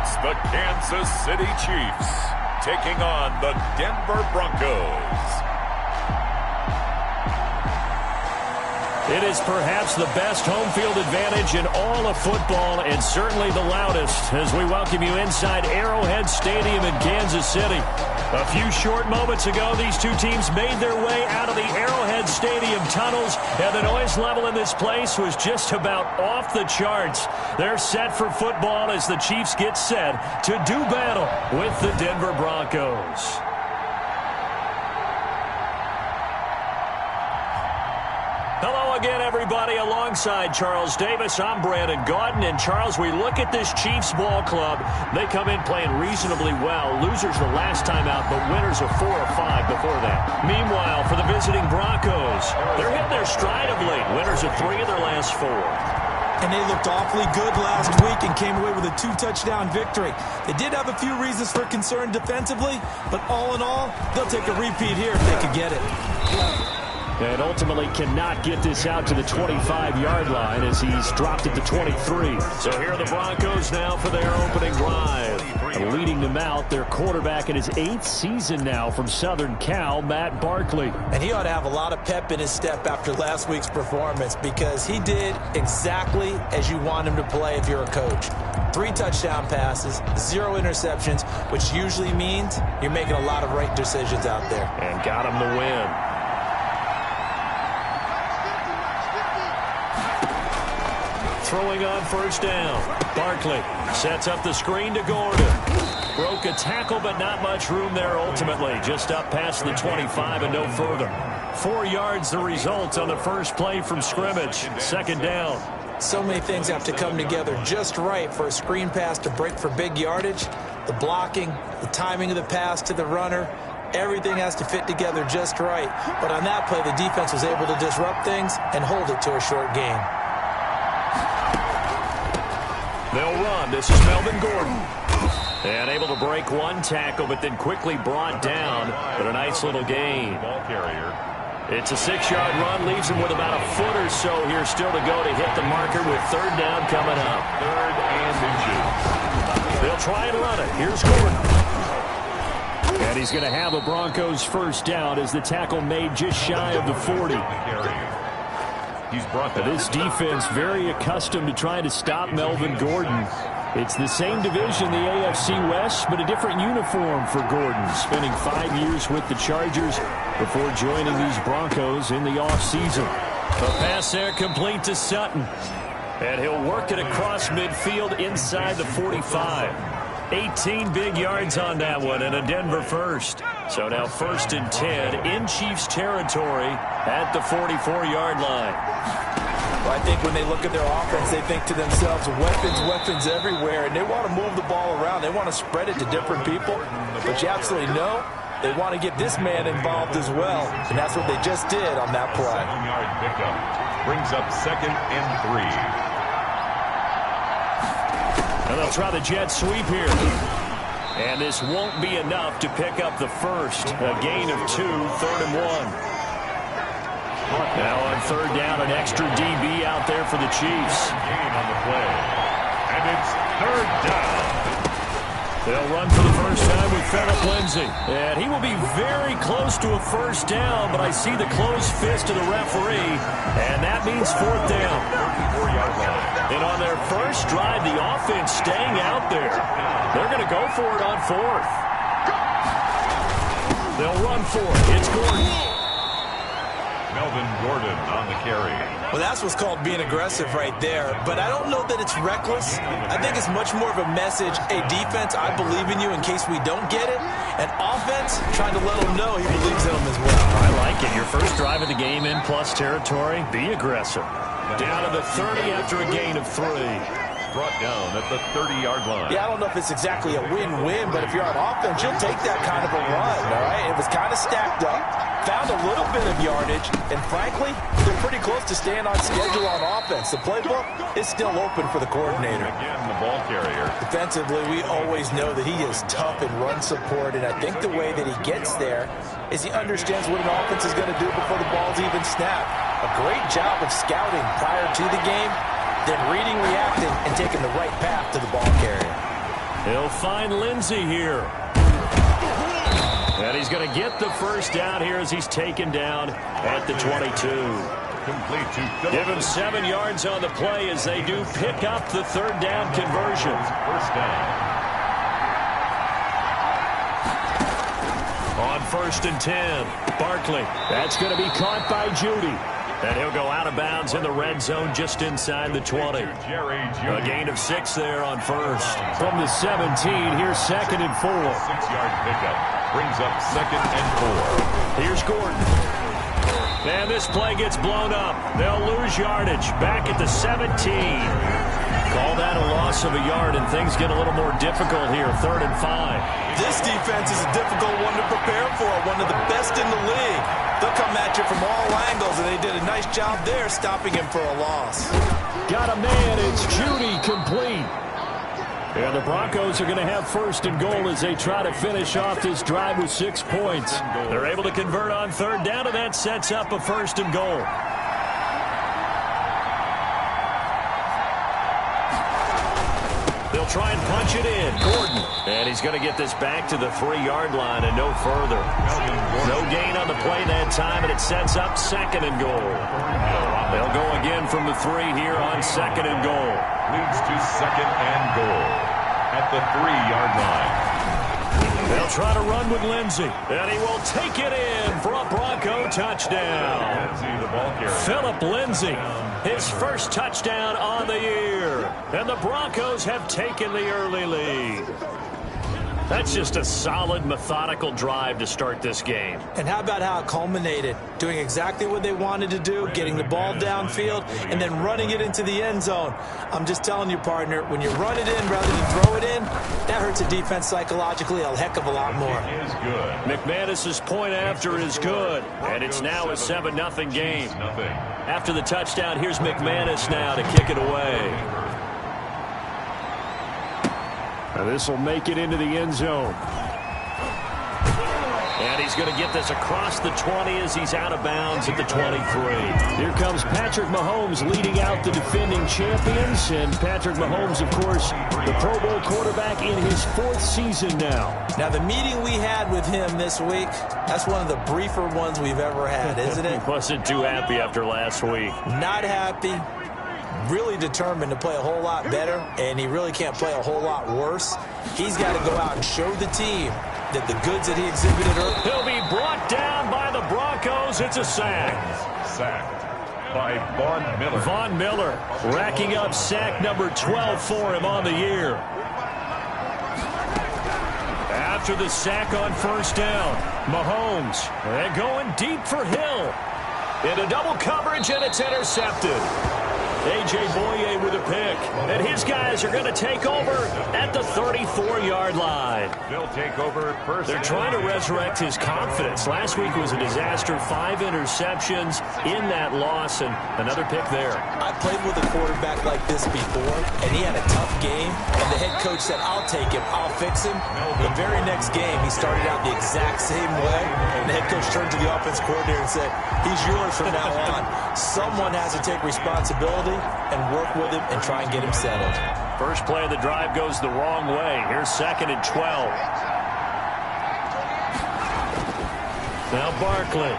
It's the Kansas City Chiefs taking on the Denver Broncos. It is perhaps the best home field advantage in all of football, and certainly the loudest, as we welcome you inside Arrowhead Stadium in Kansas City. A few short moments ago, these two teams made their way out of the Arrowhead Stadium tunnels, and the noise level in this place was just about off the charts. They're set for football as the Chiefs get set to do battle with the Denver Broncos. Hello again, everybody. Alongside Charles Davis, I'm Brandon Gaudin. And, Charles, we look at this Chiefs ball club. They come in playing reasonably well. Losers the last time out, but winners of 4 or 5 before that. Meanwhile, for the visiting Broncos, they're hitting their stride of late. Winners of 3 of their last 4. And they looked awfully good last week and came away with a 2-touchdown victory. They did have a few reasons for concern defensively, but all in all, they'll take a repeat here if they could get it. And ultimately cannot get this out to the 25-yard line as he's dropped it to 23. So here are the Broncos now for their opening drive. And leading them out, their quarterback in his 8th season now from Southern Cal, Matt Barkley. And he ought to have a lot of pep in his step after last week's performance because he did exactly as you want him to play if you're a coach. 3 touchdown passes, 0 interceptions, which usually means you're making a lot of right decisions out there. And got him the win. Throwing on first down. Barkley sets up the screen to Gordon. Broke a tackle, but not much room there ultimately. Just up past the 25 and no further. 4 yards the result on the first play from scrimmage. Second down. So many things have to come together just right for a screen pass to break for big yardage. The blocking, the timing of the pass to the runner, everything has to fit together just right. But on that play, the defense was able to disrupt things and hold it to a short gain. They'll run. This is Melvin Gordon. And able to break 1 tackle, but then quickly brought down. But a nice little gain. Ball carrier. It's a 6-yard run. Leaves him with about a foot or so here still to go to hit the marker with third down coming up. 3rd and inches. They'll try and run it. Here's Gordon. And he's going to have a Broncos first down as the tackle made just shy of the 40. He's brought this defense very accustomed to trying to stop Melvin Gordon. It's the same division, the AFC West, but a different uniform for Gordon, spending 5 years with the Chargers before joining these Broncos in the offseason. A pass there complete to Sutton. And he'll work it across midfield inside the 45. 18 big yards on that one and a Denver first. So now 1st and 10 in Chiefs territory at the 44-yard line. Well, I think when they look at their offense, they think to themselves, weapons everywhere, and they want to move the ball around. They want to spread it to different people. But you absolutely know they want to get this man involved as well, and that's what they just did on that play. 7-yard pickup brings up 2nd and 3. And they'll try the jet sweep here. And this won't be enough to pick up the first. A gain of 2, 3rd and 1. Now on 3rd down, an extra DB out there for the Chiefs. Gain on the play. And it's 3rd down. They'll run for the first time with Phillip Lindsay. And he will be very close to a first down, but I see the closed fist of the referee. And that means 4th down. 34-yard line. And on their first drive, the offense staying out there. They're going to go for it on 4th. They'll run for it. It's Gordon. Melvin Gordon on the carry. Well, that's what's called being aggressive right there. But I don't know that it's reckless. I think it's much more of a message, hey, defense, I believe in you in case we don't get it. And offense, trying to let them know he believes in them as well. I like it. Your first drive of the game in plus territory, be aggressive. Down to the 30 after a gain of 3. Brought down at the 30-yard line. Yeah, I don't know if it's exactly a win-win, but if you're on offense, you'll take that kind of a run, all right? It was kind of stacked up, found a little bit of yardage, and frankly, they're pretty close to staying on schedule on offense. The playbook is still open for the coordinator. Again, the ball carrier. Defensively, we always know that he is tough in run support, and I think the way that he gets there is he understands what an offense is going to do before the ball's even snapped. A great job of scouting prior to the game, then reading, reacting, and taking the right path to the ball carrier. He'll find Lindsey here. And he's going to get the first down here as he's taken down at the 22. Give him 7 yards on the play as they do pick up the third down conversion. First down. On 1st and 10, Barkley. That's going to be caught by Judy. And he'll go out of bounds in the red zone just inside the 20. A gain of 6 there on first. From the 17, here's 2nd and 4. 6-yard pickup brings up 2nd and 4. Here's Gordon. And this play gets blown up. They'll lose yardage back at the 17. Call that a loss of a yard, and things get a little more difficult here. 3rd and 5. This defense is a difficult one to prepare for, one of the best in the league. They'll come at you from all angles, and they did a nice job there stopping him for a loss. Got a man. It's Judy, complete. And the Broncos are going to have 1st and goal as they try to finish off this drive with 6 points. They're able to convert on 3rd down, and that sets up a 1st and goal. They'll try and punch it in. Gordon. And he's going to get this back to the 3-yard line and no further. No gain on the play that time, and it sets up 2nd and goal. They'll go again from the 3 here on 2nd and goal. Leads to 2nd and goal at the 3-yard line. They'll try to run with Lindsey, and he will take it in for a Bronco touchdown. Philip Lindsey, his first touchdown on the year, and the Broncos have taken the early lead. That's just a solid, methodical drive to start this game. And how about how it culminated? Doing exactly what they wanted to do, getting the ball downfield, and then running it into the end zone. I'm just telling you, partner, when you run it in rather than throw it in, that hurts a defense psychologically a heck of a lot more. McManus's point after is good, and it's now a 7-0 game. After the touchdown, here's McManus now to kick it away. Now this will make it into the end zone. And he's going to get this across the 20 as he's out of bounds at the 23. Here comes Patrick Mahomes leading out the defending champions. And Patrick Mahomes, of course, the Pro Bowl quarterback in his 4th season now. Now, the meeting we had with him this week, that's one of the briefer ones we've ever had, isn't it? He wasn't too happy after last week. Not happy. Really determined to play a whole lot better, and he really can't play a whole lot worse. He's got to go out and show the team that the goods that he exhibited earlier. He'll be brought down by the Broncos. It's a sack. Sacked by Von Miller. Von Miller racking up sack number 12 for him on the year. After the sack on 1st down, Mahomes going deep for Hill. Into double coverage, and it's intercepted. A.J. Boye with a pick. And his guys are going to take over at the 34-yard line. They'll take over at first. They're trying to resurrect his confidence. Last week was a disaster. 5 interceptions in that loss, and another pick there. I played with a quarterback like this before, and he had a tough game, and the head coach said, I'll take him, I'll fix him. The very next game, he started out the exact same way, and the head coach turned to the offense coordinator and said, he's yours from now on. Someone has to take responsibility and work with him and try and get him settled. First play of the drive goes the wrong way. Here's 2nd and 12. Now Barkley.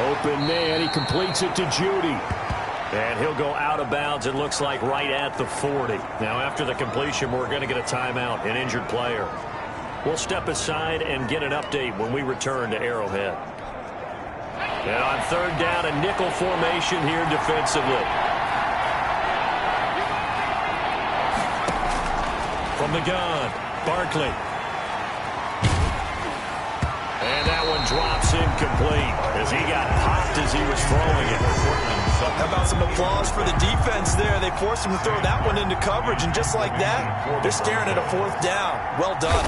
Open man. He completes it to Judy. And he'll go out of bounds, it looks like, right at the 40. Now after the completion, we're going to get a timeout, an injured player. We'll step aside and get an update when we return to Arrowhead. And on 3rd down, a nickel formation here defensively. From the gun, Barkley. And that one drops incomplete as he got popped as he was throwing it. How about some applause for the defense there? They forced him to throw that one into coverage, and just like that, they're staring at a 4th down. Well done.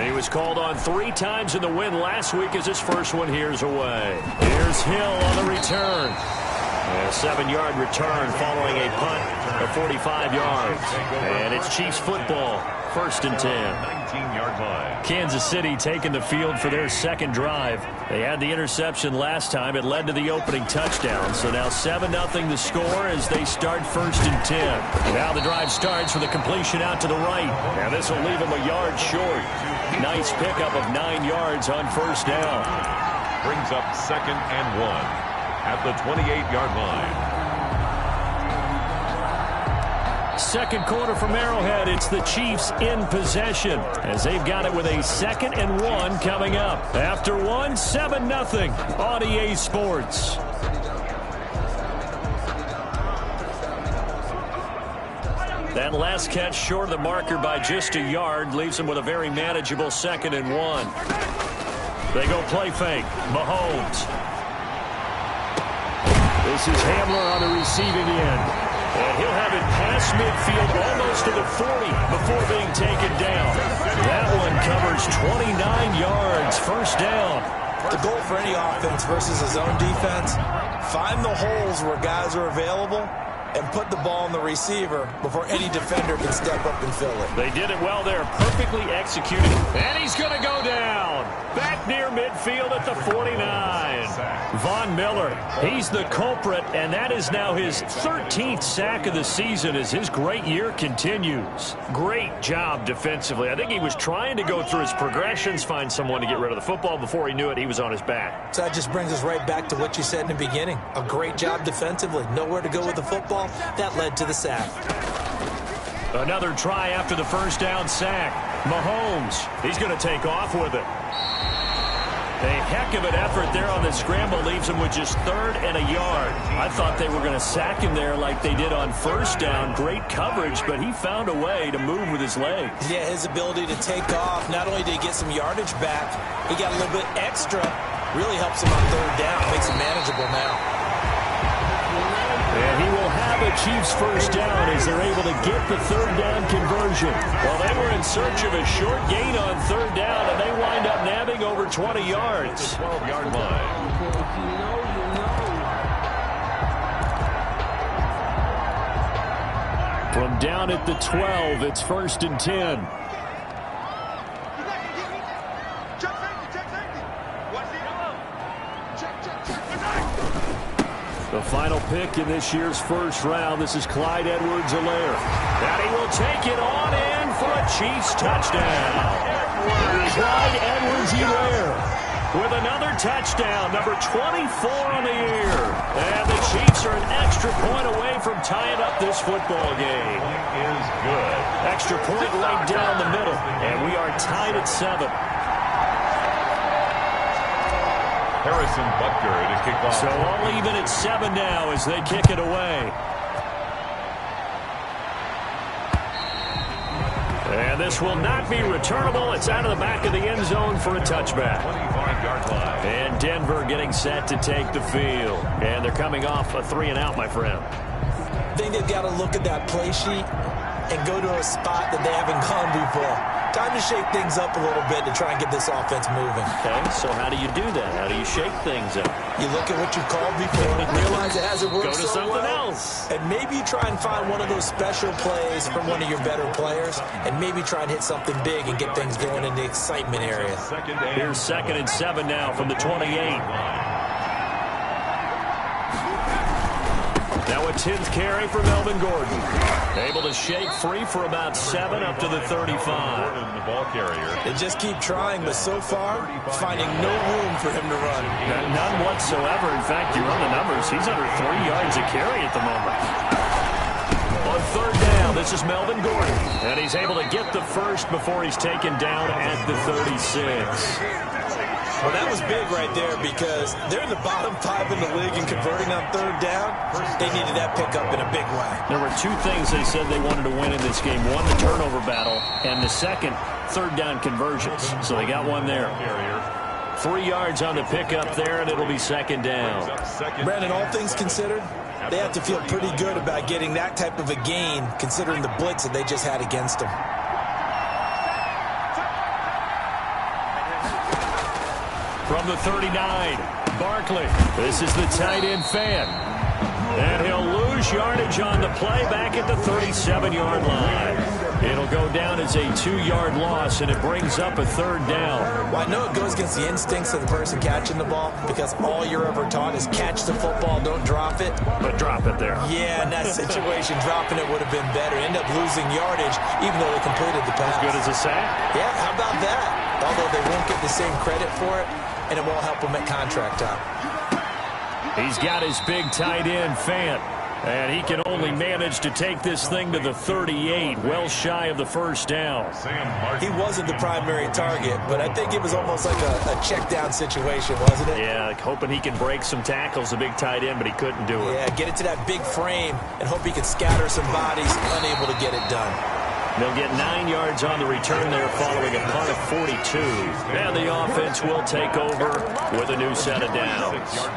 He was called on 3 times in the win last week as his first one here's away. Here's Hill on the return. A 7-yard return following a punt of 45 yards. And it's Chiefs football, 1st and 10. 19-yard line. Kansas City taking the field for their second drive. They had the interception last time. It led to the opening touchdown. So now 7-0 the score as they start 1st and 10. Now the drive starts with a completion out to the right. Now this will leave them a yard short. Nice pickup of 9 yards on 1st down. Brings up 2nd and 1 at the 28-yard line. Second quarter from Arrowhead. It's the Chiefs in possession as they've got it with a 2nd and 1 coming up. After 7-0 on EA Sports. That last catch short of the marker by just a yard leaves them with a very manageable 2nd and 1. They go play fake. Mahomes. This is Hamler on the receiving end. And he'll have it past midfield almost to the 40 before being taken down. That one covers 29 yards. 1st down. The goal for any offense versus his own defense, find the holes where guys are available and put the ball in the receiver before any defender can step up and fill it. They did it well there, perfectly executed. And he's going to go down. Back near midfield at the 49. Von Miller, he's the culprit, and that is now his 13th sack of the season as his great year continues. Great job defensively. I think he was trying to go through his progressions, find someone to get rid of the football. Before he knew it, he was on his back. So that just brings us right back to what you said in the beginning. A great job defensively. Nowhere to go with the football. That led to the sack. Another try after the 1st down sack. Mahomes, he's going to take off with it. A heck of an effort there on the scramble leaves him with just 3rd and a yard. I thought they were going to sack him there like they did on 1st down. Great coverage, but he found a way to move with his legs. Yeah, his ability to take off. Not only did he get some yardage back, he got a little bit extra. Really helps him on 3rd down. Makes it manageable now. And he will have a Chiefs 1st down as they're able to get the 3rd down conversion. Well, they were in search of a short gain on 3rd down, and they wind up nabbing over 20 yards. 12-yard line. From down at the 12, it's 1st and 10. The final pick in this year's 1st round. This is Clyde Edwards-Helaire. And he will take it on in for a Chiefs touchdown. Clyde Edwards-Helaire with another touchdown, number 24 on the year. And the Chiefs are an extra point away from tying up this football game. Is good. Extra point right down the middle. And we are tied at 7. Harrison Butker to kick off. So all even at 7 now as they kick it away. And this will not be returnable. It's out of the back of the end zone for a touchback. 25-yard line. And Denver getting set to take the field. And they're coming off a 3-and-out, my friend. I think they've got to look at that play sheet and go to a spot that they haven't gone before. Time to shake things up a little bit to try and get this offense moving. Okay, so how do you do that? How do you shake things up? You look at what you've called before and realize it hasn't worked Go to so something well. else. And maybe try and find one of those special plays from one of your better players and maybe try and hit something big and get things going in the excitement area. Here's 2nd and 7 now from the 28. Now a 10th carry for Melvin Gordon. Able to shake free for about 7 up to the 35. The ball carrier. They just keep trying, but so far, finding no room for him to run. None whatsoever. In fact, you run the numbers. He's under 3 yards a carry at the moment. On 3rd down, this is Melvin Gordon. And he's able to get the first before he's taken down at the 36. Well, that was big right there because they're in the bottom 5 in the league and converting on 3rd down. They needed that pickup in a big way. There were 2 things they said they wanted to win in this game. One, the turnover battle, and the second, 3rd down conversions. So they got one there. 3 yards on the pickup there, and it'll be 2nd down. Brandon, all things considered, they have to feel pretty good about getting that type of a gain considering the blitz that they just had against them. From the 39, Barkley. This is the tight end fan. And he'll lose lose yardage on the play back at the 37-yard line. It'll go down as a 2-yard loss, and it brings up a 3rd down. Well, I know it goes against the instincts of the person catching the ball because all you're ever taught is catch the football, don't drop it. But drop it there. Yeah, in that situation, dropping it would have been better. End up losing yardage, even though they completed the pass. As good as a sack? Yeah, how about that? Although they won't get the same credit for it, and it won't help them at contract time. He's got his big tight end, Fant. And he can only manage to take this thing to the 38, well shy of the 1st down. He wasn't the primary target, but I think it was almost like a check down situation, wasn't it? Yeah, like hoping he can break some tackles, a big tight end, but he couldn't do it. Yeah, get it to that big frame and hope he could scatter some bodies, unable to get it done. They'll get 9 yards on the return there following a punt of 42. And the offense will take over with a new set of downs.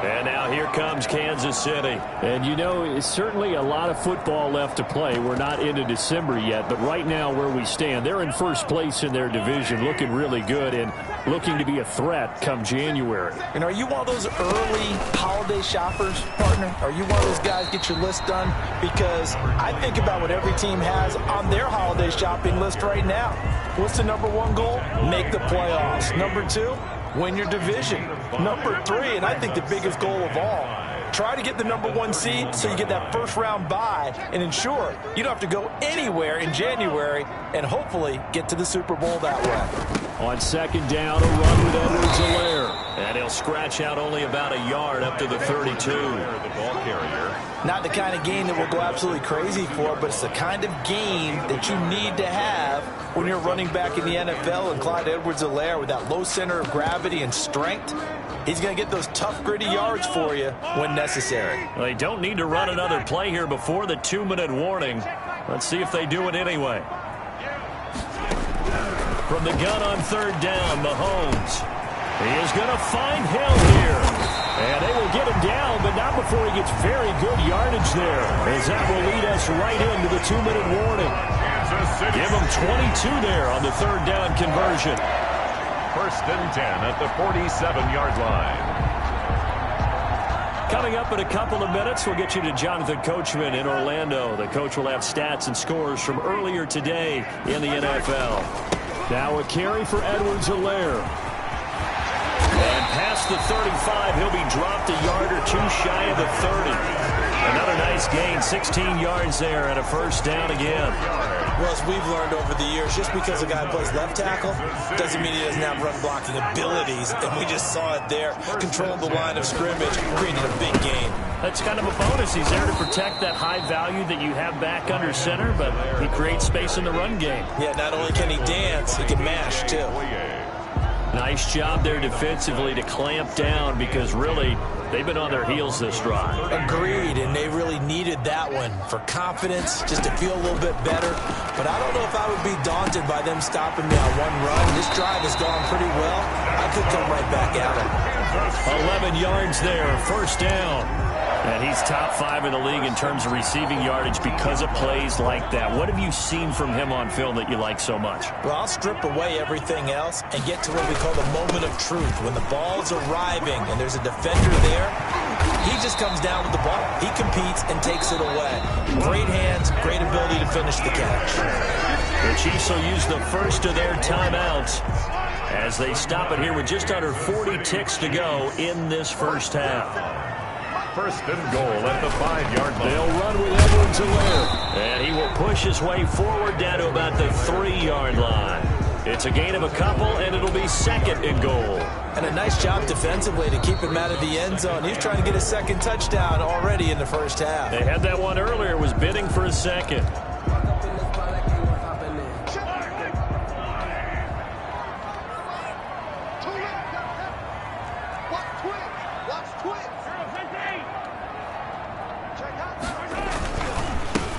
And now here comes Kansas City. And, you know, it's certainly a lot of football left to play. We're not into December yet, but right now where we stand, they're in first place in their division, looking really good and looking to be a threat come January. And are you one of those early holiday shoppers, partner? Are you one of those guys get your list done? Because I think about what every team has on their holiday shopping list right now. What's the #1 goal? Make the playoffs. #2? Win your division. #3, and I think the biggest goal of all, try to get the #1 seed so you get that first-round bye and ensure you don't have to go anywhere in January and hopefully get to the Super Bowl that way. On 2nd down, a run with Edwards-Helaire. And he'll scratch out only about a yard up to the 32. The ball carrier. Not the kind of game that we'll go absolutely crazy for, but it's the kind of game that you need to have when you're running back in the NFL. And Clyde Edwards-Helaire, with that low center of gravity and strength, he's going to get those tough, gritty yards for you when necessary. Well, they don't need to run another play here before the 2-minute warning. Let's see if they do it anyway. From the gun on 3rd down, Mahomes. He is going to find Hill here. And they will get him down, but not before he gets very good yardage there. As that will lead us right into the 2-minute warning. Give him 22 there on the 3rd down conversion. 1st and 10 at the 47-yard line. Coming up in a couple of minutes, we'll get you to Jonathan Coachman in Orlando. The coach will have stats and scores from earlier today in the NFL. Now a carry for Edwards-Helaire. And past the 35, he'll be dropped a yard or 2 shy of the 30. Another nice gain, 16 yards there and a 1st down again. Well, as we've learned over the years, just because a guy plays left tackle doesn't mean he doesn't have run-blocking abilities. And we just saw it there. Controlled the line of scrimmage, created a big gain. That's kind of a bonus. He's there to protect that high value that you have back under center, but he creates space in the run game. Yeah, not only can he dance, he can mash, too. Nice job there defensively to clamp down because really they've been on their heels this drive. Agreed, and they really needed that one for confidence, just to feel a little bit better. But I don't know if I would be daunted by them stopping me on one run. This drive has gone pretty well. I could come right back at him. 11 yards there, 1st down. And he's top 5 in the league in terms of receiving yardage because of plays like that. What have you seen from him on film that you like so much? Well, I'll strip away everything else and get to what we call the moment of truth. When the ball's arriving and there's a defender there, he just comes down with the ball. He competes and takes it away. Great hands, great ability to finish the catch. The Chiefs will use the first of their timeouts as they stop it here with just under 40 ticks to go in this first half. 1st and goal at the 5-yard line. They'll run with Edwards-Helaire. And he will push his way forward down to about the 3-yard line. It's a gain of a couple, and it'll be 2nd and goal. And a nice job defensively to keep him out of the end zone. He's trying to get a 2nd touchdown already in the first half. They had that one earlier, was bidding for a 2nd.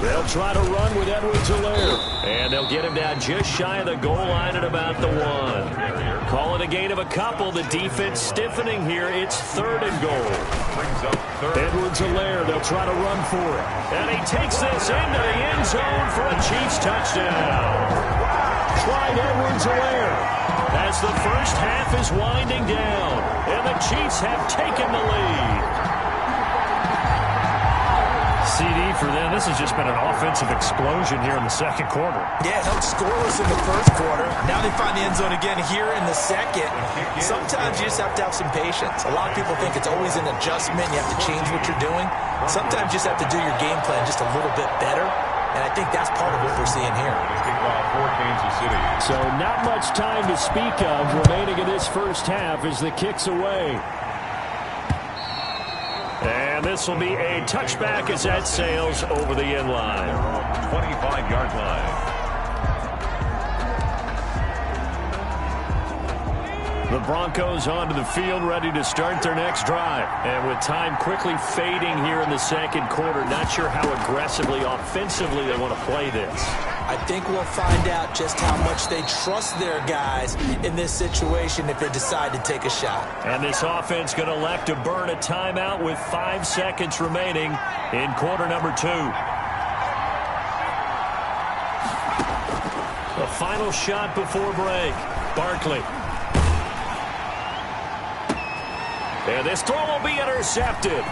They'll try to run with Edwards-Helaire. And they'll get him down just shy of the goal line at about the 1. Call it a gain of a couple. The defense stiffening here. It's 3rd and goal. Edwards-Helaire, they'll try to run for it. And he takes this into the end zone for a Chiefs touchdown. Clyde Edwards-Helaire as the first half is winding down. And the Chiefs have taken the lead. CD for them. This has just been an offensive explosion here in the second quarter. Yeah, held scoreless in the first quarter. Now they find the end zone again here in the second. Sometimes you just have to have some patience. A lot of people think it's always an adjustment. You have to change what you're doing. Sometimes you just have to do your game plan just a little bit better. And I think that's part of what we're seeing here. So not much time to speak of remaining in this first half as the kick's away. And this will be a touchback as that sails over the end line. 25-yard line. The Broncos onto the field, ready to start their next drive. And with time quickly fading here in the second quarter, not sure how aggressively, offensively they want to play this. I think we'll find out just how much they trust their guys in this situation if they decide to take a shot. And this offense going to elect to burn a timeout with 5 seconds remaining in quarter number 2. The final shot before break. Barkley. And this throw will be intercepted.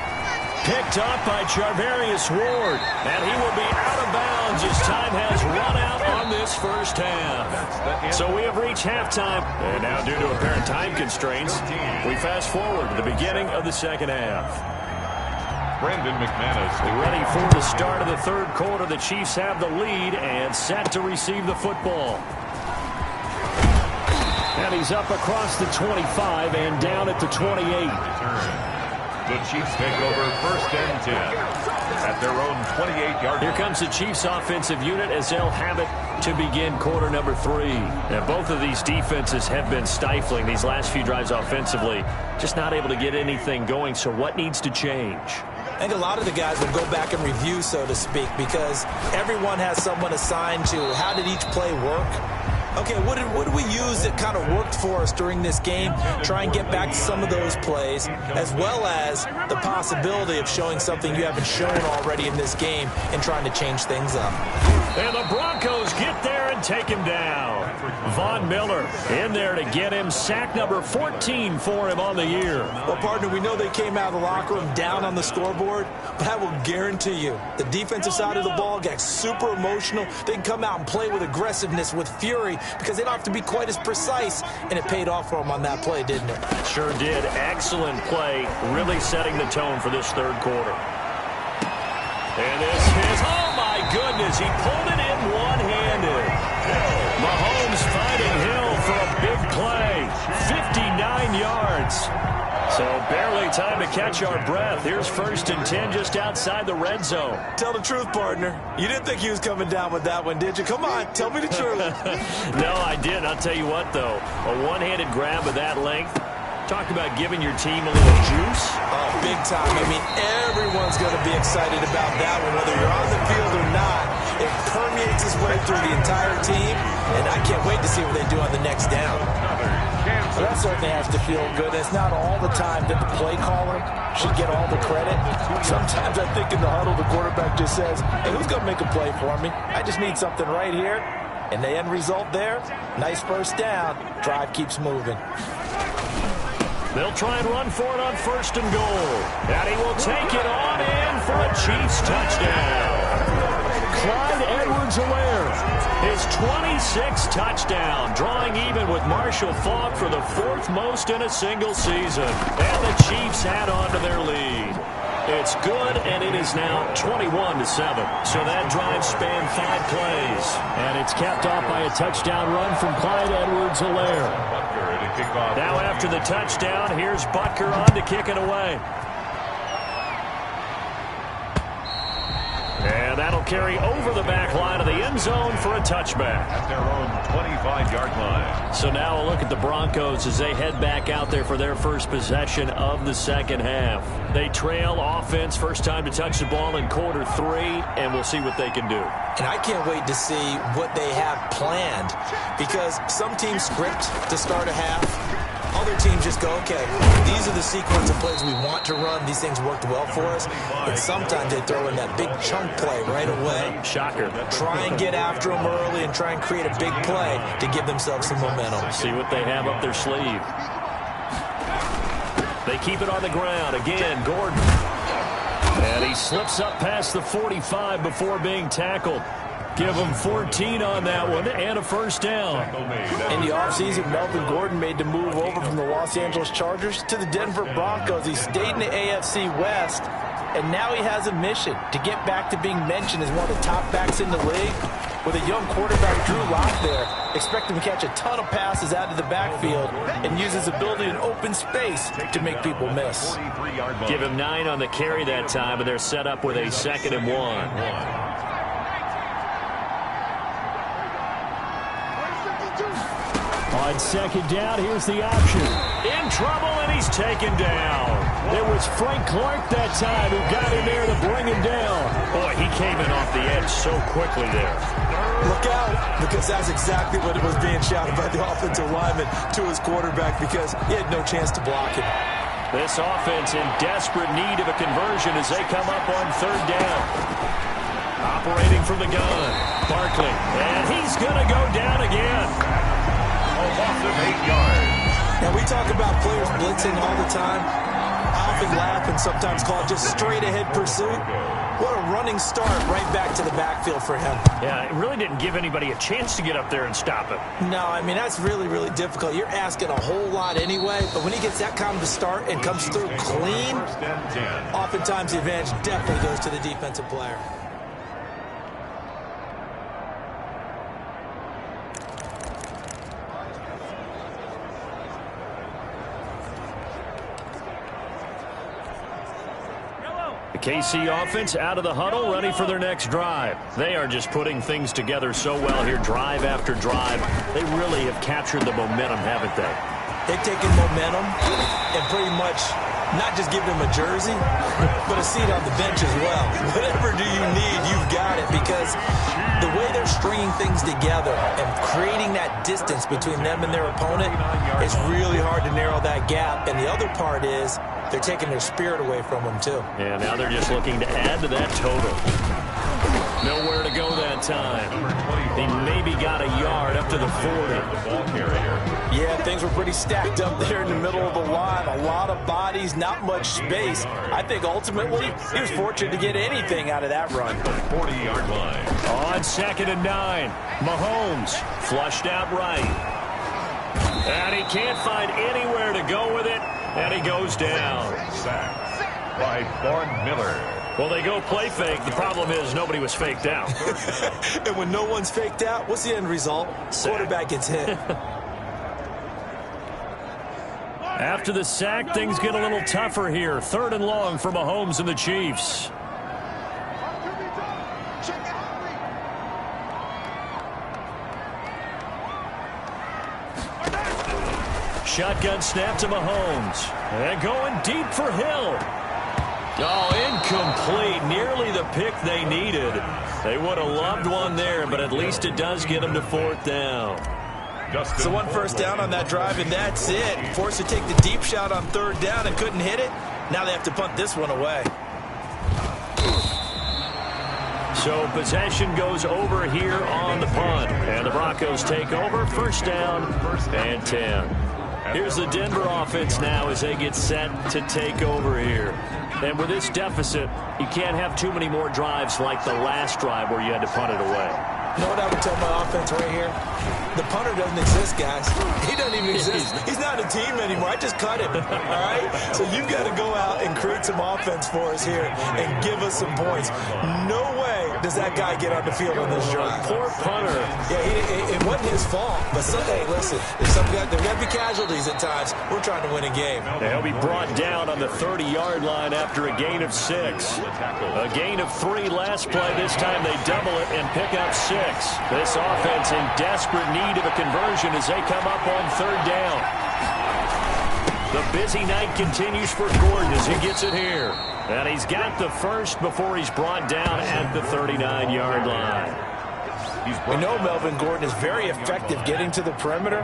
Picked up by Charvarius Ward. And he will be out of bounds as time has run out on this first half. So we have reached halftime. And now due to apparent time constraints, we fast forward to the beginning of the second half. Brandon McManus. Ready for the start of the third quarter. The Chiefs have the lead and set to receive the football. And he's up across the 25 and down at the 28. The Chiefs take over first and 10 at their own 28-yard. Here comes the Chiefs offensive unit as they'll have it to begin quarter number 3. And both of these defenses have been stifling these last few drives offensively. Just not able to get anything going. So what needs to change? I think a lot of the guys will go back and review, so to speak, because everyone has someone assigned to how did each play work. Okay, what did we use that kind of worked for us during this game? Try and get back to some of those plays, as well as the possibility of showing something you haven't shown already in this game and trying to change things up. And the Broncos get there and take him down. Von Miller in there to get him. Sack number 14 for him on the year. Well, partner, we know they came out of the locker room down on the scoreboard, but I will guarantee you the defensive side of the ball got super emotional. They can come out and play with aggressiveness, with fury, because they don't have to be quite as precise, and it paid off for them on that play, didn't it? Sure did. Excellent play, really setting the tone for this third quarter. And this is, oh my goodness, he pulled it in one-handed. Mahomes fighting Hill for a big play, 59 yards. So barely time to catch our breath. Here's first and 10 just outside the red zone. Tell the truth, partner. You didn't think he was coming down with that one, did you? Come on, tell me the truth. No, I didn't. I'll tell you what, though. A one-handed grab of that length. Talk about giving your team a little juice. Oh, big time. I mean, everyone's going to be excited about that one, whether you're on the field or not. It permeates its way through the entire team, and I can't wait to see what they do on the next down. Well, that certainly has to feel good. It's not all the time that the play caller should get all the credit. Sometimes I think in the huddle, the quarterback just says, hey, who's going to make a play for me? I just need something right here. And the end result there, nice first down. Drive keeps moving. They'll try and run for it on first and goal. And he will take it on in for a Chiefs touchdown. Clyde Edwards-Helaire, his 26th touchdown, drawing even with Marshall Faulk for the 4th most in a single season. And the Chiefs add on to their lead. It's good, and it is now 21-7. So that drive spanned 5 plays. And it's capped off by a touchdown run from Clyde Edwards-Helaire. Now after the touchdown, here's Butker on to kick it away. And that'll carry over the back line of the end zone for a touchback. At their own 25-yard line. So now a look at the Broncos as they head back out there for their first possession of the second half. They trail offense, first time to touch the ball in quarter 3, and we'll see what they can do. And I can't wait to see what they have planned, because some teams script to start a half. Other teams just go, okay, these are the sequence of plays we want to run. These things worked well for us. And sometimes they throw in that big chunk play right away. Shocker. Try and get after them early and try and create a big play to give themselves some momentum. See what they have up their sleeve. They keep it on the ground. Again, Gordon. And he slips up past the 45 before being tackled. Give him 14 on that one and a first down. In the offseason, Melvin Gordon made the move over from the Los Angeles Chargers to the Denver Broncos. He stayed in the AFC West, and now he has a mission to get back to being mentioned as one of the top backs in the league. With a young quarterback, Drew Lock there, expect him to catch a ton of passes out of the backfield and use his ability in open space to make people miss. Give him 9 on the carry that time, and they're set up with a 2nd and 1. On 2nd down, here's the option. In trouble, and he's taken down. It was Frank Clark that time who got in there to bring him down. Boy, he came in off the edge so quickly there. Look out, because that's exactly what it was being shouted by the offensive lineman to his quarterback, because he had no chance to block him. This offense in desperate need of a conversion as they come up on 3rd down. Operating from the gun, Barkley, and he's going to go down again. A loss of 8 yards. Now, we talk about players blitzing all the time. I often laugh and sometimes call it just straight-ahead pursuit. What a running start right back to the backfield for him. Yeah, it really didn't give anybody a chance to get up there and stop him. No, I mean, that's really, really difficult. You're asking a whole lot anyway, but when he gets that kind of a start and comes through clean, oftentimes the advantage definitely goes to the defensive player. KC offense out of the huddle, ready for their next drive. They are just putting things together so well here, drive after drive. They really have captured the momentum, haven't they? They've taken momentum and pretty much not just given them a jersey, but a seat on the bench as well. Whatever do you need, you've got it, because the way they're stringing things together and creating that distance between them and their opponent, it's really hard to narrow that gap. And the other part is they're taking their spirit away from them, too. Yeah, now they're just looking to add to that total. Nowhere to go that time. He maybe got a yard up to the 40. Yeah, things were pretty stacked up there in the middle of the line. A lot of bodies, not much space. I think ultimately he was fortunate to get anything out of that run. 40-yard line. On 2nd and 9, Mahomes flushed out right. And he can't find anywhere to go with it. And he goes down. Sacked by Von Miller. Well, they go play fake. The problem is nobody was faked out. And when no one's faked out, what's the end result? Sack. Quarterback gets hit. After the sack, things get a little tougher here. 3rd and long for Mahomes and the Chiefs. Shotgun snap to Mahomes. And going deep for Hill. Oh, incomplete. Nearly the pick they needed. They would have loved one there, but at least it does get them to 4th down. So 1 first down on that drive, and that's it. Forced to take the deep shot on 3rd down and couldn't hit it. Now they have to punt this one away. So possession goes over here on the punt. And the Broncos take over. 1st down and 10. Here's the Denver offense now as they get set to take over here. And with this deficit, you can't have too many more drives like the last drive where you had to punt it away. You know what I would tell my offense right here? The punter doesn't exist, guys. He doesn't even exist. He's not a team anymore. I just cut him, all right? So you've got to go out and create some offense for us here and give us some points. No way does that guy get on the field on this drive. Poor punter. Yeah, it wasn't his fault. But hey, listen, there's got to be casualties at times. We're trying to win a game. He'll be brought down on the 30-yard line after a gain of 6. A gain of 3 last play. This time they double it and pick up 6. This offense in desperate need of a conversion as they come up on 3rd down. The busy night continues for Gordon as he gets it here. And he's got the first before he's brought down at the 39-yard line. We know Melvin Gordon is very effective getting to the perimeter,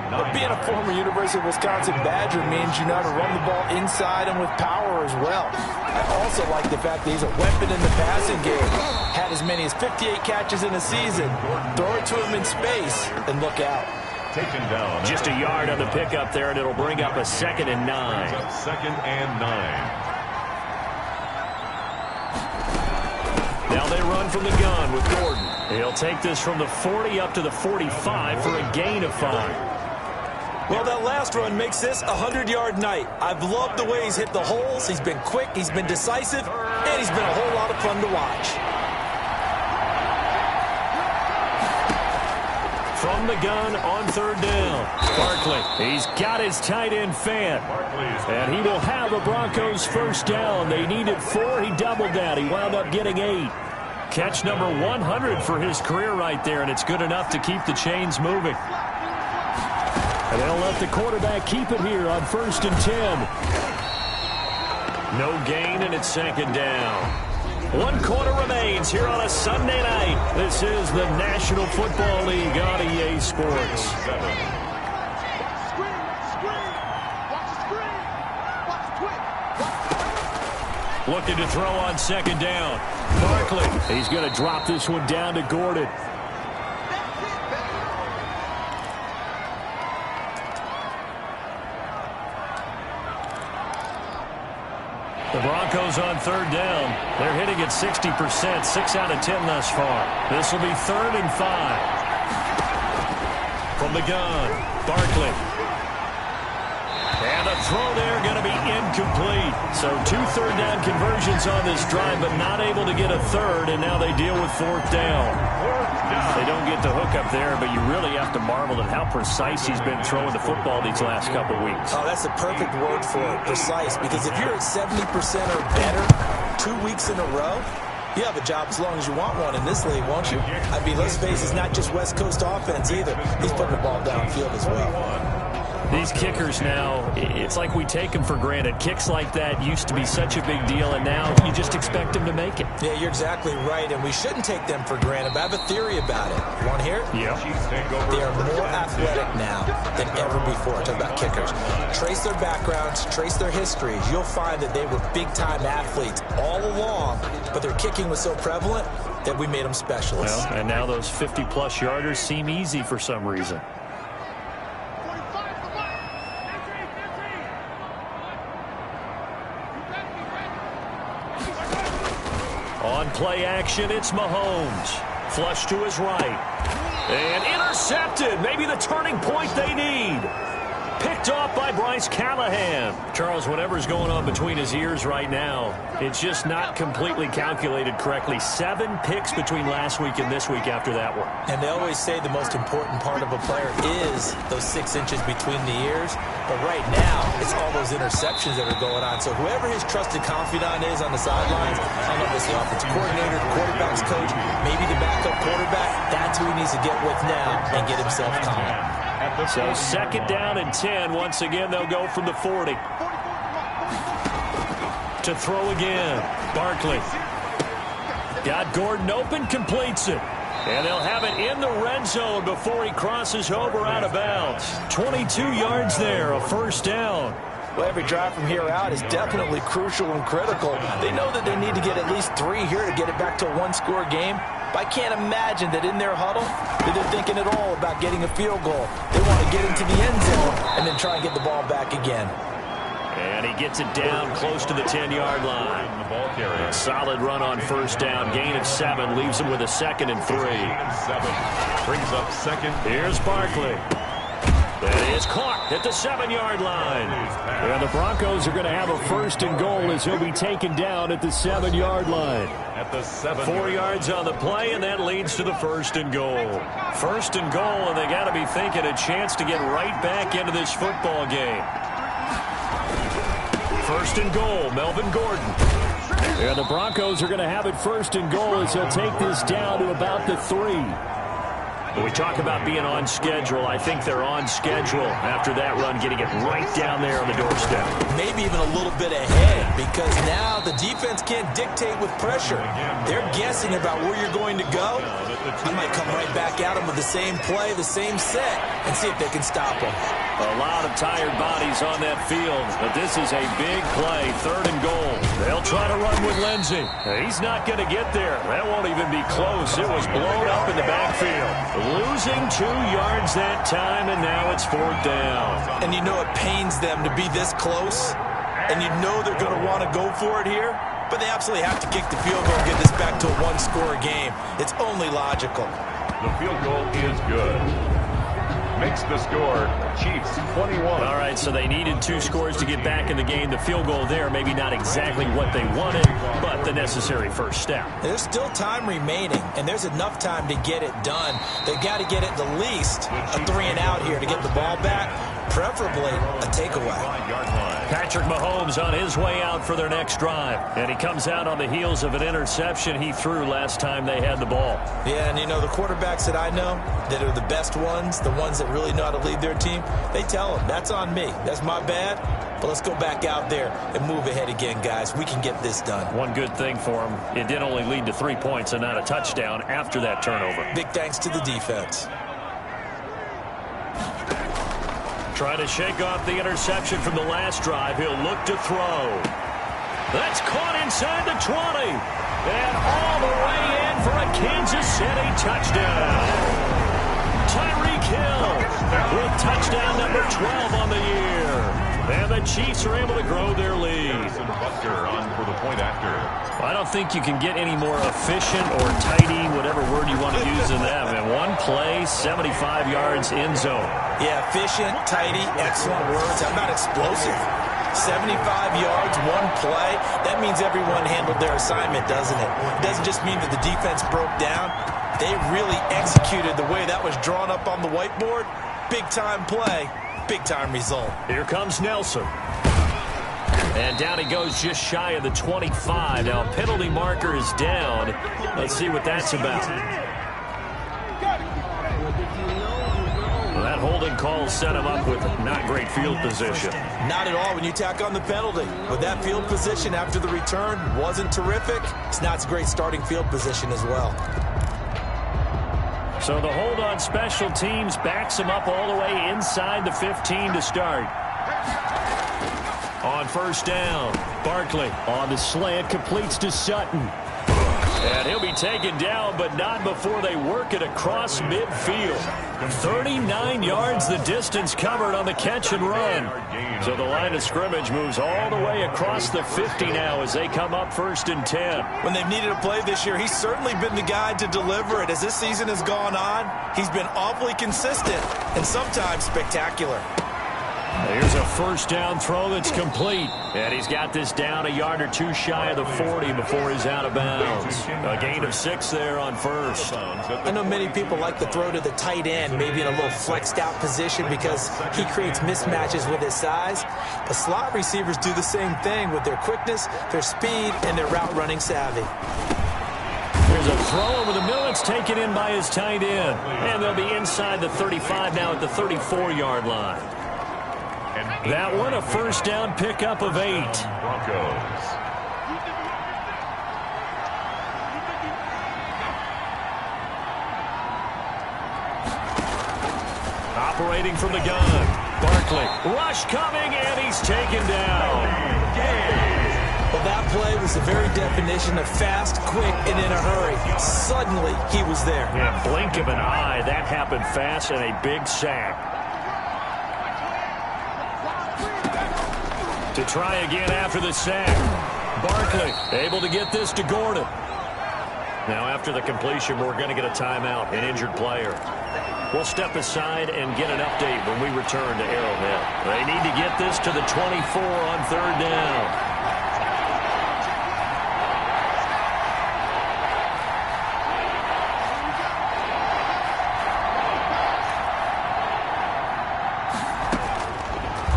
but being a former University of Wisconsin Badger means you know how to run the ball inside and with power as well. I also like the fact that he's a weapon in the passing game. Had as many as 58 catches in a season. Throw it to him in space and look out. Taken down. Just a yard on the pickup there, and it'll bring up a 2nd and 9. 2nd and 9. Now they run from the gun with Gordon. He'll take this from the 40 up to the 45 for a gain of 5. Well, that last run makes this a 100-yard night. I've loved the way he's hit the holes. He's been quick, he's been decisive, and he's been a whole lot of fun to watch. From the gun on third down. Barkley, he's got his tight end fan. And he will have a Broncos first down. They needed 4. He doubled that. He wound up getting 8. Catch number 100 for his career right there, and it's good enough to keep the chains moving. And they'll let the quarterback keep it here on 1st and 10. No gain, and it's second down. 1 quarter remains here on a Sunday night. This is the National Football League on EA Sports. Looking to throw on second down. Barkley, he's going to drop this one down to Gordon. The Broncos on third down. They're hitting at 60%, 6 out of 10 thus far. This will be 3rd and 5. From the gun, Barkley. And the throw there going to be incomplete. So 2 third down conversions on this drive, but not able to get a third, and now they deal with 4th down. They don't get the hook up there, but you really have to marvel at how precise he's been throwing the football these last couple weeks. Oh, that's the perfect word for it, precise, because if you're at 70% or better 2 weeks in a row, you have a job as long as you want one in this league, won't you? I mean, let's face it, it's not just West Coast offense either. He's putting the ball downfield as well. These kickers now, it's like we take them for granted. Kicks like that used to be such a big deal, and now you just expect them to make it. Yeah, you're exactly right, and we shouldn't take them for granted, but I have a theory about it. You want to hear it? Yeah. They are more athletic now than ever before. Talk about kickers. Trace their backgrounds, trace their histories. You'll find that they were big-time athletes all along, but their kicking was so prevalent that we made them specialists. Well, and now those 50-plus yarders seem easy for some reason. On play action, it's Mahomes. Flush to his right. And intercepted. Maybe the turning point they need. Picked off by Bryce Callahan. Charles, whatever's going on between his ears right now, it's just not completely calculated correctly. 7 picks between last week and this week after that one. And they always say the most important part of a player is those 6 inches between the ears. But right now, it's all those interceptions that are going on. So whoever his trusted confidant is on the sidelines, I don't know if it's the offensive coordinator, the quarterback's coach, maybe the backup quarterback, that's who he needs to get with now and get himself calm. So 2nd down and 10. Once again, they'll go from the 40. To throw again. Barkley. Got Gordon open, completes it. And they'll have it in the red zone before he crosses over out of bounds. 22 yards there, a first down. Well, every drive from here out is definitely crucial and critical. They know that they need to get at least 3 here to get it back to a 1-score game. But I can't imagine that in their huddle that they're thinking at all about getting a field goal. They want to get into the end zone and then try and get the ball back again. And he gets it down close to the 10-yard line. A solid run on first down. Gain of 7 leaves him with a 2nd and 3. Brings up second. Here's Barkley. That is caught at the 7-yard line. And the Broncos are going to have a 1st and goal as he'll be taken down at the 7-yard line. At the 7. 4 yards on the play, and that leads to the 1st and goal. 1st and goal, and they got to be thinking a chance to get right back into this football game. 1st and goal, Melvin Gordon. And the Broncos are going to have it 1st and goal as he'll take this down to about the 3. When we talk about being on schedule, I think they're on schedule after that run, getting it right down there on the doorstep. Maybe even a little bit ahead, because now the defense can't dictate with pressure. They're guessing about where you're going to go. I might come right back at them with the same play, the same set, and see if they can stop them. A lot of tired bodies on that field, but this is a big play, 3rd and goal. They'll try to run with Lindsey. He's not going to get there. That won't even be close. It was blown up in the backfield. Losing 2 yards that time, and now it's 4th down. And you know it pains them to be this close. and you know they're going to want to go for it here, but they absolutely have to kick the field goal and get this back to a one-score game. It's only logical. The field goal is good. Makes the score Chiefs 21. All right, so they needed 2 scores to get back in the game. The field goal there, maybe not exactly what they wanted, but the necessary first step. There's still time remaining, and there's enough time to get it done. They've got to get it at least a 3-and-out here to get the ball back, preferably a takeaway. Patrick Mahomes on his way out for their next drive, and he comes out on the heels of an interception he threw last time they had the ball. Yeah, and you know, the quarterbacks that I know that are the best ones, the ones that really know how to lead their team, they tell them, that's on me. That's my bad. But let's go back out there and move ahead again, guys. We can get this done. One good thing for him, it did only lead to 3 points and not a touchdown after that turnover. Big thanks to the defense. Trying to shake off the interception from the last drive. He'll look to throw. That's caught inside the 20. And all the way in for a Kansas City touchdown. Tyreek Hill with touchdown number 12 on the year. And the Chiefs are able to grow their lead. On for the point after. I don't think you can get any more efficient or tidy, whatever word you want to use in them. In one play, 75 yards in zone. Yeah, efficient, tidy, excellent words. How about explosive? 75 yards, one play. That means everyone handled their assignment, doesn't it? It doesn't just mean that the defense broke down. They really executed the way that was drawn up on the whiteboard. Big-time play, big-time result. Here comes Nelson. And down he goes just shy of the 25. Now, penalty marker is down. Let's see what that's about. Well, that holding call set him up with not great field position. Not at all when you tack on the penalty. But that field position after the return wasn't terrific. It's not a great starting field position as well. So the hold on special teams backs him up all the way inside the 15 to start. On first down, Barkley on the slant, completes to Sutton. And he'll be taken down, but not before they work it across midfield. 39 yards the distance covered on the catch and run. So the line of scrimmage moves all the way across the 50 now as they come up 1st and 10. When they've needed a play this year, he's certainly been the guy to deliver it. As this season has gone on, he's been awfully consistent and sometimes spectacular. Here's a first down throw that's complete. And he's got this down a yard or 2 shy of the 40 before he's out of bounds. A gain of 6 there on first. I know many people like to throw to the tight end, maybe in a little flexed out position because he creates mismatches with his size. But slot receivers do the same thing with their quickness, their speed, and their route running savvy. There's a throw over the middle. It's taken in by his tight end. And they'll be inside the 35 now at the 34-yard line. That one, a first down pickup of 8. Broncos. Operating from the gun. Barkley. Rush coming, and he's taken down. Well, that play was the very definition of fast, quick, and in a hurry. Suddenly, he was there. Yeah, blink of an eye. That happened fast and a big sack. To try again after the sack. Barkley able to get this to Gordon. Now after the completion, we're going to get a timeout, an injured player. We'll step aside and get an update when we return to Arrowhead. They need to get this to the 24 on 3rd down.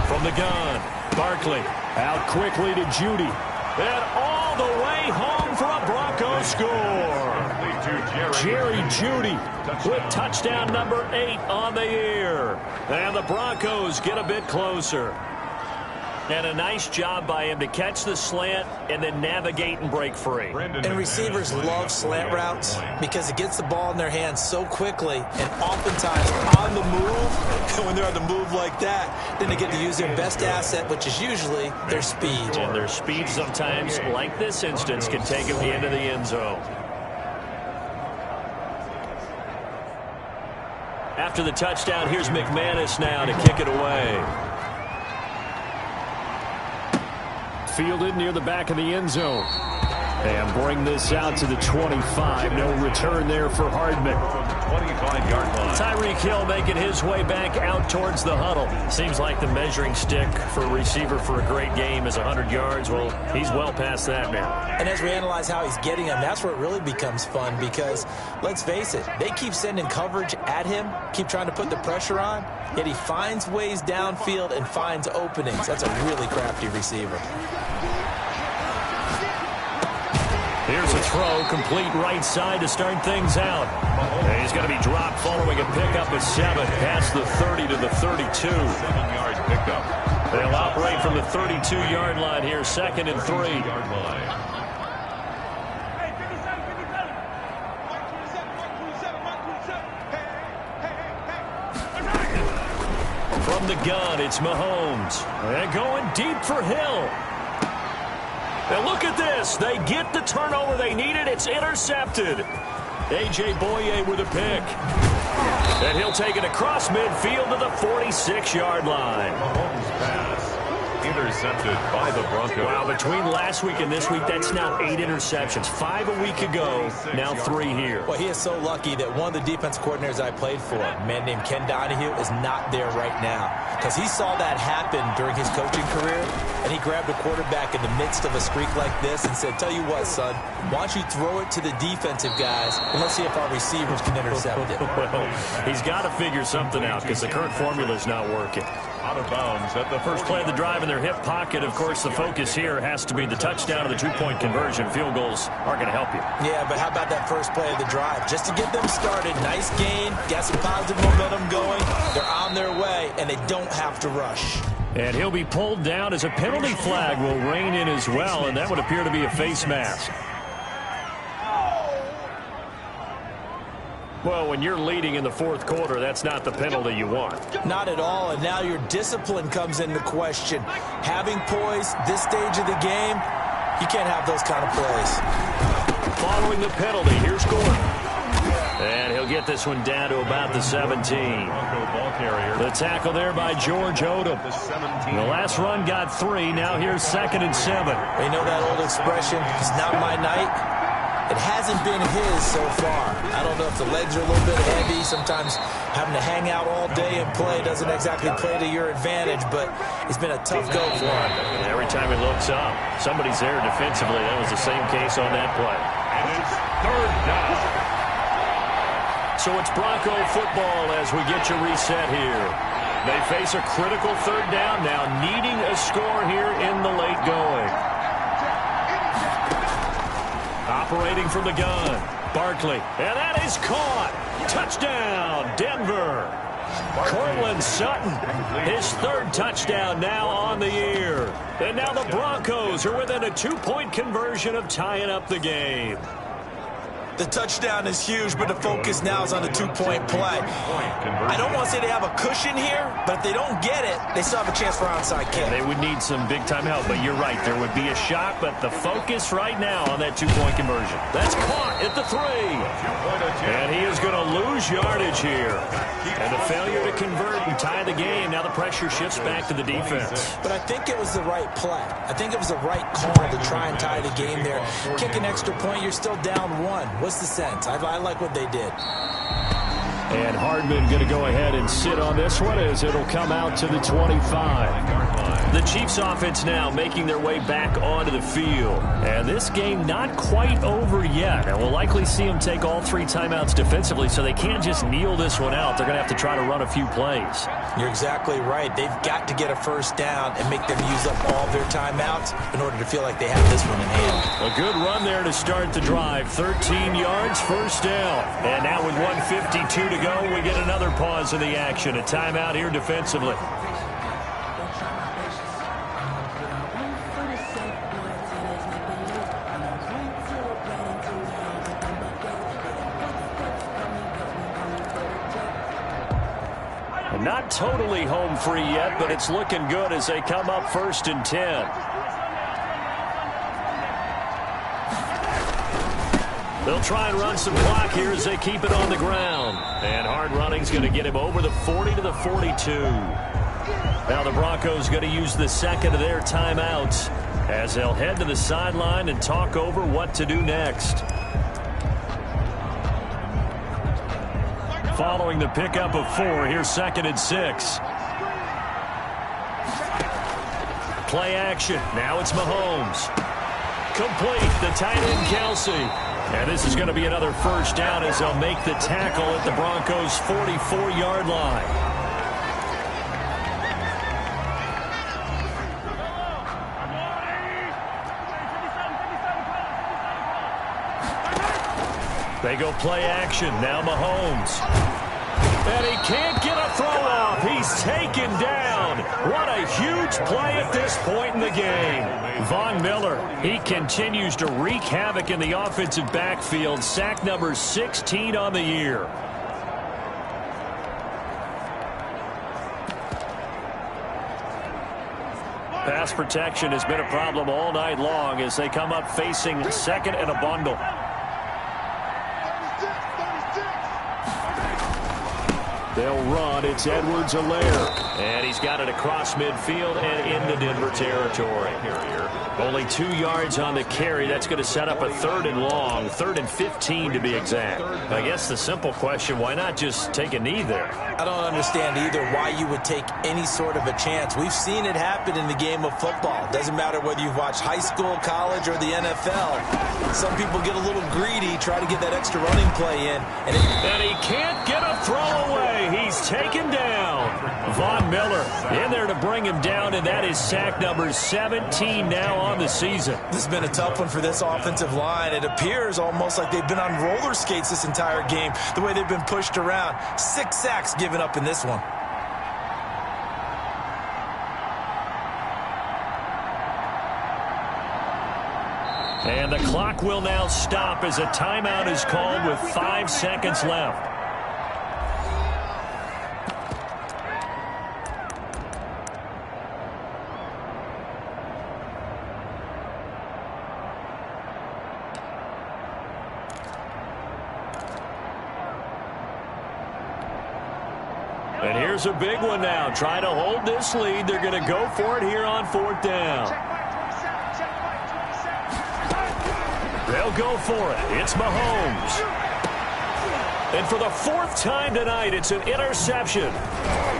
From the gun. Barkley out quickly to Judy. And all the way home for a Broncos score. Jerry Judy with touchdown number 8 on the year. And the Broncos get a bit closer. And a nice job by him to catch the slant and then navigate and break free. And receivers love slant routes because it gets the ball in their hands so quickly and oftentimes on the move. And when they're on the move like that, then they get to use their best asset, which is usually their speed. And their speed sometimes, like this instance, can take them into the end zone. After the touchdown, here's McManus now to kick it away. fielded near the back of the end zone. And bring this out to the 25. No return there for Hardman. 25-yard line. Tyreek Hill making his way back out towards the huddle. Seems like the measuring stick for a receiver for a great game is 100 yards. Well, he's well past that now. And as we analyze how he's getting them, that's where it really becomes fun because, let's face it, they keep sending coverage at him, keep trying to put the pressure on, yet he finds ways downfield and finds openings. That's a really crafty receiver. Here's a throw, complete right side to start things out. And he's going to be dropped following a pickup of 7, past the 30 to the 32. 7-yard pickup. They'll operate from the 32-yard line here, 2nd and 3. From the gun, it's Mahomes. And going deep for Hill. And look at this. They get the turnover they needed. It's intercepted. A.J. Boye with a pick. And he'll take it across midfield to the 46-yard line. Mahomes pass intercepted by the Broncos. Wow, between last week and this week, that's now 8 interceptions. 5 a week ago, now 3 here. Well, he is so lucky that one of the defense coordinators I played for, a man named Ken Donahue, is not there right now. Because he saw that happen during his coaching career, and he grabbed a quarterback in the midst of a streak like this and said, tell you what, son, why don't you throw it to the defensive guys, and let's see if our receivers can intercept it. Well, he's got to figure something out because the current formula is not working. Out of bounds at the First play of the drive in their hip pocket. Of course, the focus here has to be the touchdown and the 2-point conversion. Field goals are going to help you. Yeah, but how about that first play of the drive? Just to get them started, nice gain, got some positive momentum going. They're on their way, and they don't have to rush. And he'll be pulled down as a penalty flag will rein in as well, and that would appear to be a face mask. Well, when you're leading in the 4th quarter, that's not the penalty you want. Not at all, and now your discipline comes into question. Having poise this stage of the game, you can't have those kind of plays. Following the penalty, here's Gordon. And he'll get this one down to about the 17. The tackle there by George Odom. The last run got 3. Now here's 2nd and 7. You know that old expression, it's not my night? It hasn't been his so far. I don't know if the legs are a little bit heavy. Sometimes having to hang out all day and play doesn't exactly play to your advantage, but it's been a tough go for him. And every time he looks up, somebody's there defensively. That was the same case on that play. And it's 3rd down. So it's Bronco football as we get you reset here. They face a critical 3rd down now, needing a score here in the late going. Operating from the gun, Barkley, and that is caught. Touchdown, Denver. Cortland Sutton, his 3rd touchdown now on the year. And now the Broncos are within a 2-point conversion of tying up the game. The touchdown is huge, but the focus now is on the 2-point play. I don't want to say they have a cushion here, but if they don't get it, they still have a chance for onside kick. They would need some big-time help, but you're right. There would be a shot, but the focus right now on that 2-point conversion. That's caught at the 3. And he is going to lose yardage here. And the failure to convert and tie the game, now the pressure shifts back to the defense. But I think it was the right play. I think it was the right call to try and tie the game there. Kick an extra point, you're still down 1. What's the sense? I like what they did. And Hardman going to go ahead and sit on this one as it'll come out to the 25. The Chiefs offense now making their way back onto the field. And this game not quite over yet. And we'll likely see them take all 3 timeouts defensively, so they can't just kneel this one out. They're going to have to try to run a few plays. You're exactly right. They've got to get a 1st down and make them use up all their timeouts in order to feel like they have this one in hand. A good run there to start the drive. 13 yards, 1st down. And now with 1:52 to go, we get another pause in the action. A timeout here defensively. Not totally home free yet, but it's looking good as they come up 1st and 10. They'll try and run some clock here as they keep it on the ground. And hard running's going to get him over the 40 to the 42. Now the Broncos going to use the 2nd of their timeouts as they'll head to the sideline and talk over what to do next. Following the pickup of 4, here's 2nd and 6. Play action. Now it's Mahomes. Complete. The tight end, Kelsey. And this is going to be another first down as they'll make the tackle at the Broncos' 44-yard line. They go play action. Now Mahomes. And he can't get a throw off. He's taken down. What a huge play at this point in the game. Von Miller, he continues to wreak havoc in the offensive backfield. Sack number 16 on the year. Pass protection has been a problem all night long as they come up facing 2nd and a bundle. They'll run. It's Edwards-Helaire. And he's got it across midfield and into Denver territory. Only 2 yards on the carry. That's going to set up a 3rd and long. 3rd and 15 to be exact. I guess the simple question, why not just take a knee there? I don't understand either why you would take any sort of a chance. We've seen it happen in the game of football. Doesn't matter whether you've watched high school, college, or the NFL. Some people get a little greedy, try to get that extra running play in. And he can't get a throw away. He's taken down. Von Miller in there to bring him down, and that is sack number 17 now on the season. This has been a tough one for this offensive line. It appears almost like they've been on roller skates this entire game, the way they've been pushed around. 6 sacks given up in this one. And the clock will now stop as a timeout is called with 5 seconds left. And here's a big one now. Trying to hold this lead. They're going to go for it here on 4th down. They'll go for it. It's Mahomes. And for the 4th time tonight, it's an interception.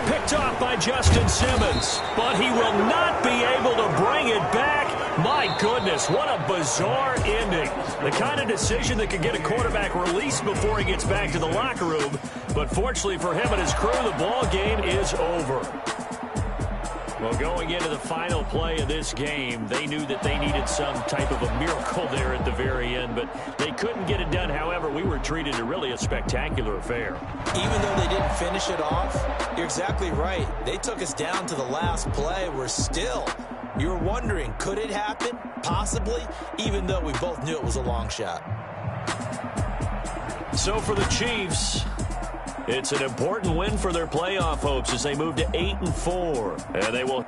Picked off by Justin Simmons. But he will not be able to bring it back. My goodness, what a bizarre ending. The kind of decision that could get a quarterback released before he gets back to the locker room. But fortunately for him and his crew, the ball game is over. Well, going into the final play of this game, they knew that they needed some type of a miracle there at the very end, but they couldn't get it done. However, we were treated to really a spectacular affair. Even though they didn't finish it off, you're exactly right. They took us down to the last play. You were wondering, could it happen? Possibly, even though we both knew it was a long shot. So for the Chiefs, it's an important win for their playoff hopes as they move to 8-4. And they will